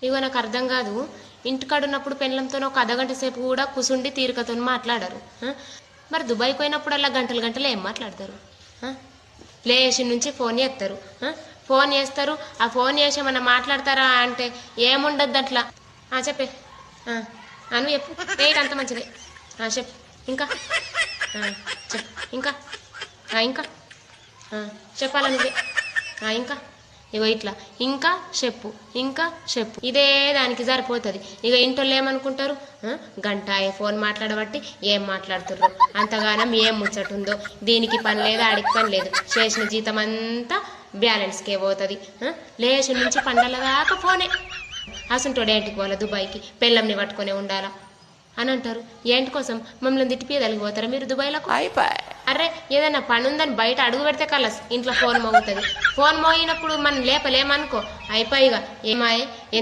ఇగో నాకు అర్థం కాదు, ఇంటికాడ ఉన్నప్పుడు పెళ్ళంతో ఒక అర్ధగంట సేపు కూడా కూసుండి తీరికతో మాట్లాడరు. మరి దుబాయ్కి పోయినప్పుడల్లా గంటలు గంటలు ఏం మాట్లాడతారు? లేచి నుంచి ఫోన్ చేస్తారు, ఫోన్ చేస్తారు. ఆ ఫోన్ చేసి ఏమన్నా మాట్లాడతారా అంటే ఏముండద్దు అట్లా. చెప్పే అను చెప్పు, అంత మంచిదే. చెప్పు ఇంకా, చెప్పు ఇంకా, ఇంకా చెప్పాలా నువ్వే. ఇంకా ఇగో ఇట్లా ఇంకా చెప్పు, ఇంకా చెప్పు, ఇదే దానికి సరిపోతుంది. ఇక ఇంటోళ్ళు ఏమనుకుంటారు, గంట ఫోన్ మాట్లాడబట్టి ఏం మాట్లాడుతుర్రు, అంతగానం ఏం ముచ్చటుందో, దీనికి పని లేదు ఆడికి పని లేదు, చేసిన జీతం అంతా బ్యాలెన్స్కే పోతుంది. లేచి నుంచి పండల దాకా ఫోనే. అసంటోడు ఏంటికి పోవాలి దుబాయ్కి, పెళ్ళంని పట్టుకునే ఉండాలా అని అంటారు. ఏంటి కోసం మమ్మల్ని తిట్టిపోయేదలిగిపోతారా మీరు దుబాయ్లకు? అరే ఏదైనా పని ఉందని బయట అడుగు పెడితే కలస్ ఇంట్లో ఫోన్ మోగుతుంది. ఫోన్ మోగినప్పుడు మనం లేపలేమనుకో, అయిపోయిగా ఏమాయే ఎంత